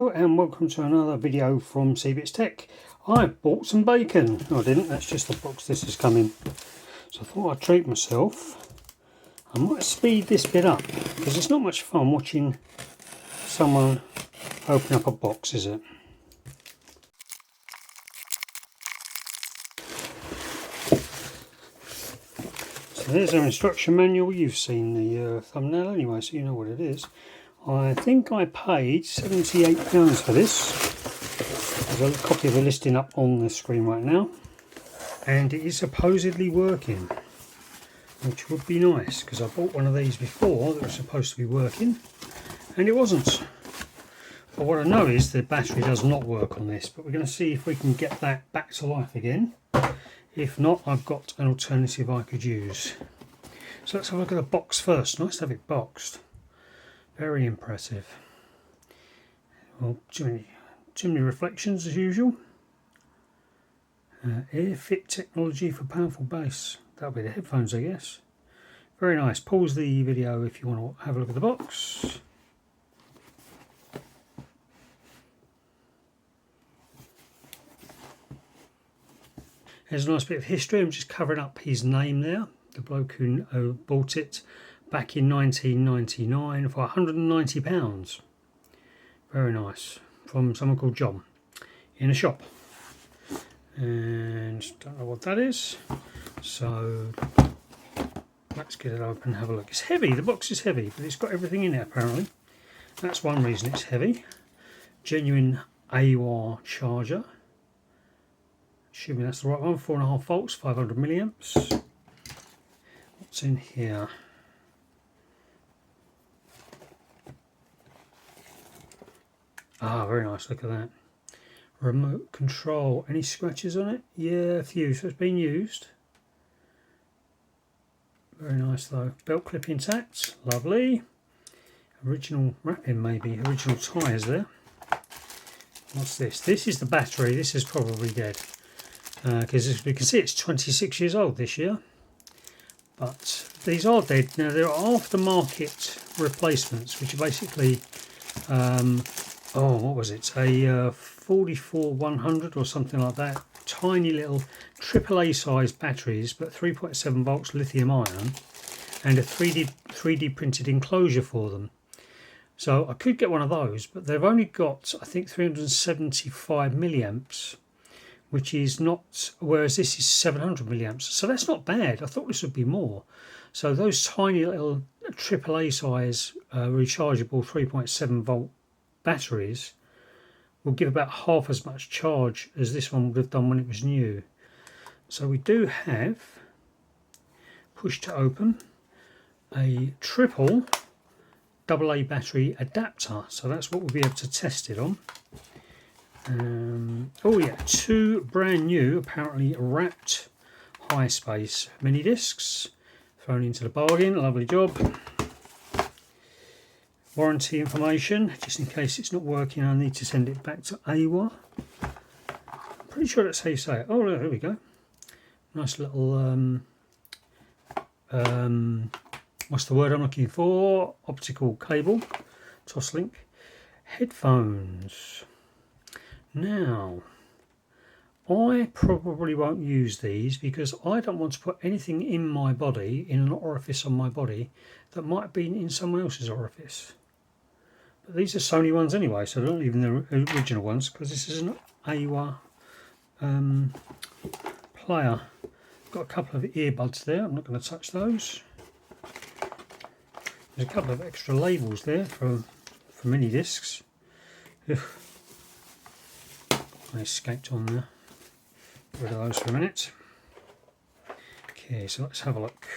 Hello and welcome to another video from Cbits Tech. I bought some bacon. No, I didn't, that's just the box this is coming. So I thought I'd treat myself. I might speed this bit up because it's not much fun watching someone open up a box, is it? So there's our instruction manual. You've seen the thumbnail anyway, so you know what it is. I think I paid £78 for this. There's a copy of the listing up on the screen right now, and it is supposedly working, which would be nice because I bought one of these before that was supposed to be working and it wasn't. But what I know is the battery does not work on this, but we're going to see if we can get that back to life again. If not, I've got an alternative I could use. So let's have a look at the box first. Nice to have it boxed. Very impressive. Well, chimney reflections as usual. Air fit technology for powerful bass. That'll be the headphones, I guess. Very nice. Pause the video if you want to have a look at the box. There's a nice bit of history. I'm just covering up his name there. The bloke who bought it back in 1999 for £190. Very nice. From someone called John in a shop. And don't know what that is. So let's get it open and have a look. It's heavy. The box is heavy, but it's got everything in it apparently. That's one reason it's heavy. Genuine Aiwa charger. Assuming that's the right one. 4.5 volts, 500 milliamps. What's in here? Ah, very nice, look at that. Remote control. Any scratches on it? Yeah, a few, so it's been used. Very nice though. Belt clip intact, lovely. Original wrapping maybe, original tyres there. What's this? This is the battery. This is probably dead. Because as we can see, it's 26 years old this year. But these are dead. Now there are aftermarket replacements, which are basically oh, what was it? A 44-100 or something like that. Tiny little AAA size batteries, but 3.7 volts lithium ion, and a 3D printed enclosure for them. So I could get one of those, but they've only got, I think, 375 milliamps, which is not, whereas this is 700 milliamps. So that's not bad. I thought this would be more. So those tiny little AAA size rechargeable 3.7 volt batteries will give about half as much charge as this one would have done when it was new. So we do have, push to open, a triple AA battery adapter. So that's what we'll be able to test it on. Oh yeah, two brand new, apparently wrapped high space mini discs thrown into the bargain. Lovely job. Warranty information, just in case it's not working. I need to send it back to Aiwa. I'm pretty sure that's how you say it. Oh, there we go. Nice little what's the word I'm looking for? Optical cable, Toslink. Headphones. Now, I probably won't use these because I don't want to put anything in my body, in an orifice on my body, that might have been in someone else's orifice. But these are Sony ones anyway, so they're not even the original ones, because this is an Aiwa player. Got a couple of earbuds there, I'm not going to touch those. There's a couple of extra labels there for mini discs. Ugh. I escaped on there. Get rid of those for a minute. Okay, so let's have a look.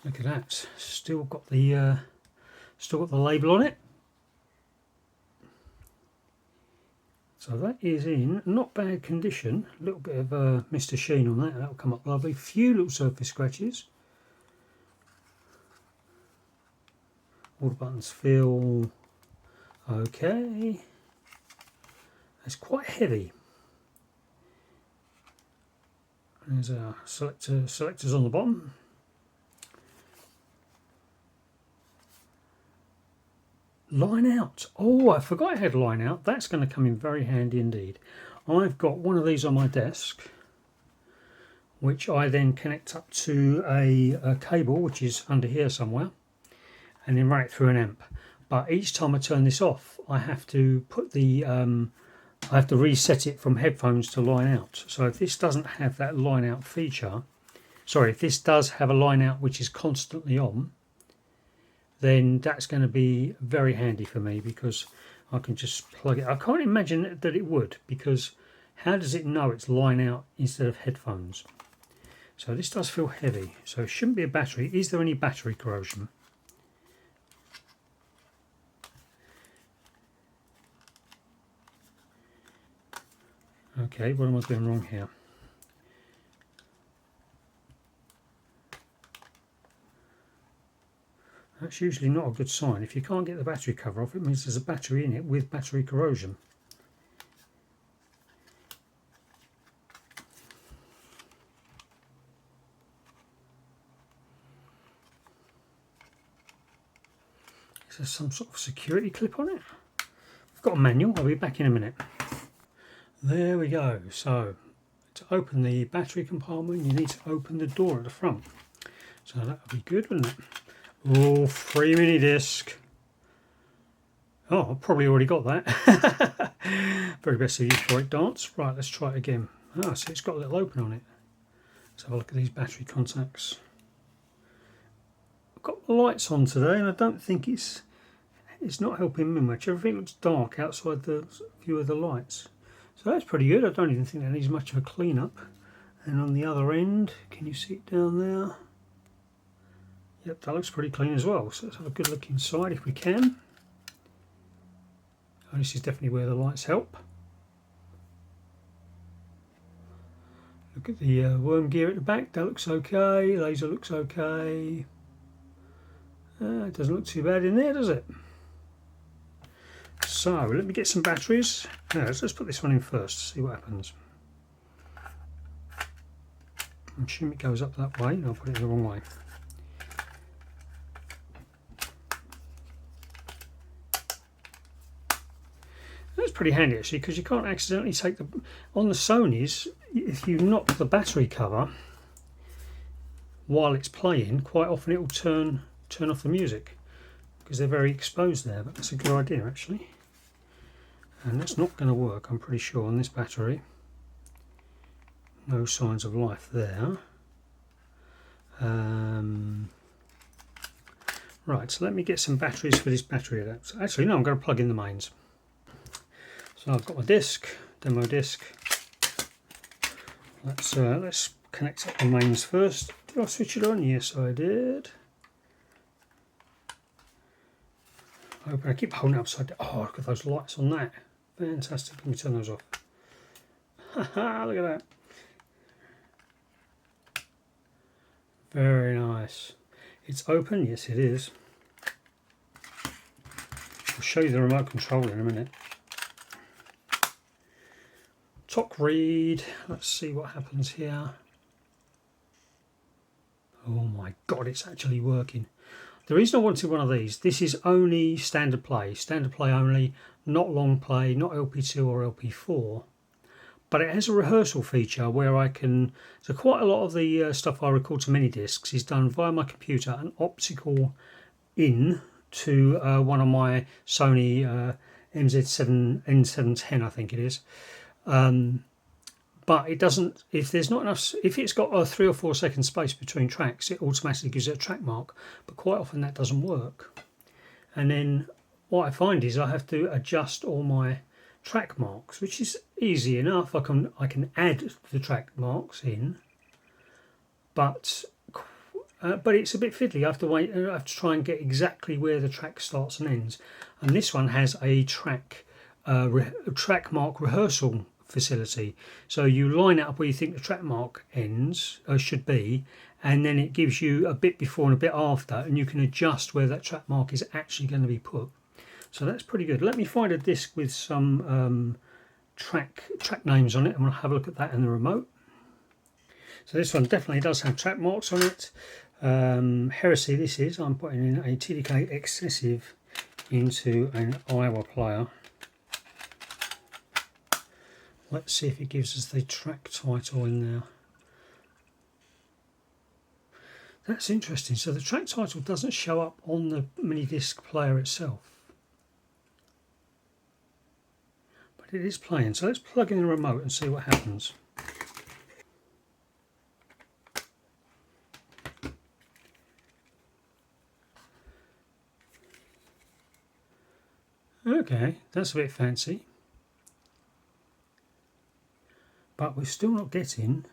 Look at that. Still got the label on it. So that is in not bad condition. A little bit of Mr. Sheen on that. That'll come up lovely. Few little surface scratches. All the buttons feel okay. It's quite heavy. There's our selectors on the bottom. line out. Oh, I forgot I had line out. That's going to come in very handy indeed. I've got one of these on my desk, which I then connect up to a cable, which is under here somewhere, and then run it through an amp. But each time I turn this off, I have to put the I have to reset it from headphones to line out. So if this doesn't have that line out feature, sorry, if this does have a line out which is constantly on, then that's going to be very handy for me, because I can just plug it. I can't imagine that it would, because how does it know it's line out instead of headphones? So this does feel heavy, so it shouldn't be a battery. Is there any battery corrosion? Okay, what am I doing wrong here? That's usually not a good sign. If you can't get the battery cover off, it means there's a battery in it with battery corrosion. Is there some sort of security clip on it? I've got a manual, I'll be back in a minute. There we go. So to open the battery compartment, you need to open the door at the front. So that would be good, wouldn't it? Oh, free mini disc. Oh, I've probably already got that. Very best of use for it, dance. Right, let's try it again. Ah, so it's got a little open on it. Let's have a look at these battery contacts. I've got the lights on today, and I don't think it's not helping me much. Everything looks dark outside the view of the lights. So that's pretty good. I don't even think that needs much of a clean up. And on the other end, can you see it down there? Yep, that looks pretty clean as well. So let's have a good look inside if we can. Oh, this is definitely where the lights help. Look at the worm gear at the back. That looks okay. Laser looks okay. It doesn't look too bad in there, does it? So let me get some batteries. Let's put this one in first, see what happens. I assume it goes up that way, and I'll put it the wrong way. That's pretty handy actually, because you can't accidentally take the... On the Sonys, if you knock the battery cover while it's playing, quite often it will turn off the music, because they're very exposed there. But that's a good idea actually. And that's not going to work, I'm pretty sure, on this battery. No signs of life there. Right, so let me get some batteries for this battery adapter. Actually, no, I'm going to plug in the mains. So I've got my disc, demo disc. Let's connect up the mains first. Did I switch it on? Yes, I did. Open. I keep holding it upside down. Oh, look at those lights on that. Fantastic. Let me turn those off. Haha, look at that. Very nice. It's open. Yes, it is. I'll show you the remote control in a minute. Top read. Let's see what happens here. Oh my god, it's actually working. The reason I wanted one of these, this is only standard play only, not long play, not LP2 or LP4, but it has a rehearsal feature where I can, so quite a lot of the stuff I record to mini discs is done via my computer, an optical in to one of my Sony N710 I think it is. But it doesn't, if there's not enough, if it's got a 3 or 4 second space between tracks, it automatically gives it a track mark, but quite often that doesn't work. And then what I find is I have to adjust all my track marks, which is easy enough. I can add the track marks in, but it's a bit fiddly. I have to wait. I have to try and get exactly where the track starts and ends. And this one has a track mark rehearsal facility, so you line it up where you think the track mark ends should be, and then it gives you a bit before and a bit after, and you can adjust where that track mark is actually going to be put. So that's pretty good. Let me find a disc with some track names on it, and we'll have a look at that in the remote. So this one definitely does have track marks on it. Heresy this is. I'm putting in a TDK Excessive into an Aiwa player. Let's see if it gives us the track title in there. That's interesting. So the track title doesn't show up on the mini disc player itself, but it is playing. So let's plug in the remote and see what happens. Okay, that's a bit fancy, but we're still not getting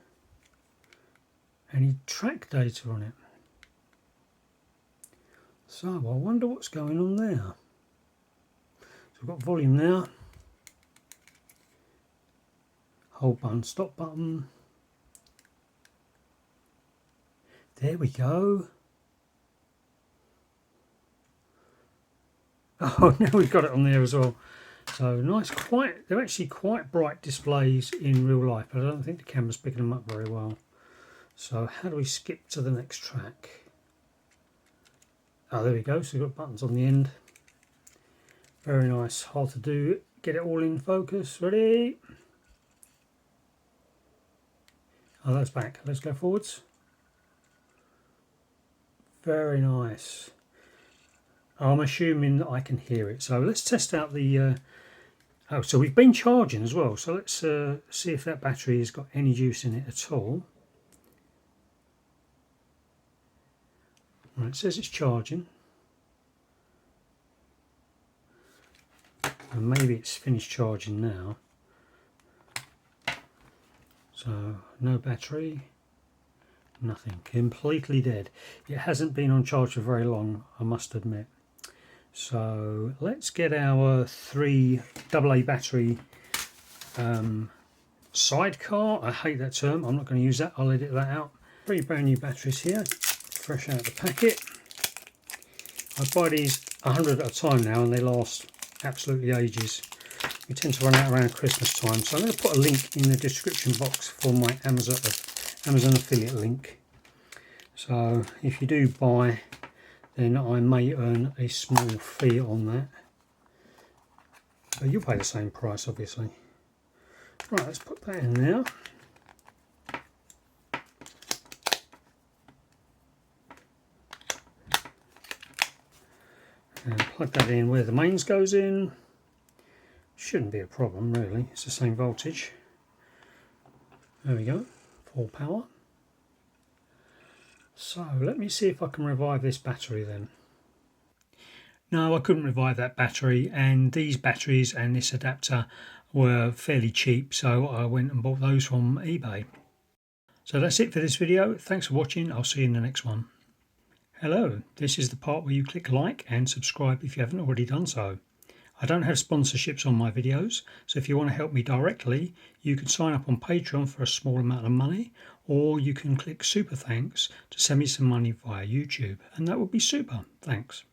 any track data on it. So I wonder what's going on there. So we've got volume there, hold button, stop button. There we go. Oh, now we've got it on there as well. So nice, they're actually quite bright displays in real life, but I don't think the camera's picking them up very well. So how do we skip to the next track? Oh, there we go. So we've got buttons on the end. Very nice. Hard to do. Get it all in focus. Ready? Oh, that's back. Let's go forwards. Very nice. I'm assuming that I can hear it. So let's test out the... oh, so we've been charging as well. So let's see if that battery has got any juice in it at all. Right, it says it's charging. And maybe it's finished charging now. So no battery, nothing, completely dead. It hasn't been on charge for very long, I must admit. So let's get our 3 AA battery sidecar. I hate that term, I'm not going to use that, I'll edit that out. 3 brand new batteries here, fresh out of the packet. I buy these 100 at a time now and they last absolutely ages. We tend to run out around Christmas time, so I'm going to put a link in the description box for my Amazon affiliate link. So if you do buy, then I may earn a small fee on that. But you'll pay the same price, obviously. Right, let's put that in there. And plug that in where the mains goes in. Shouldn't be a problem really, it's the same voltage. There we go, full power. So let me see if I can revive this battery then. No, I couldn't revive that battery, and these batteries and this adapter were fairly cheap, so I went and bought those from eBay. So that's it for this video. Thanks for watching, I'll see you in the next one. Hello, this is the part where you click like and subscribe if you haven't already done so. I don't have sponsorships on my videos, so if you want to help me directly, you can sign up on Patreon for a small amount of money, or you can click Super Thanks to send me some money via YouTube, and that would be super. Thanks.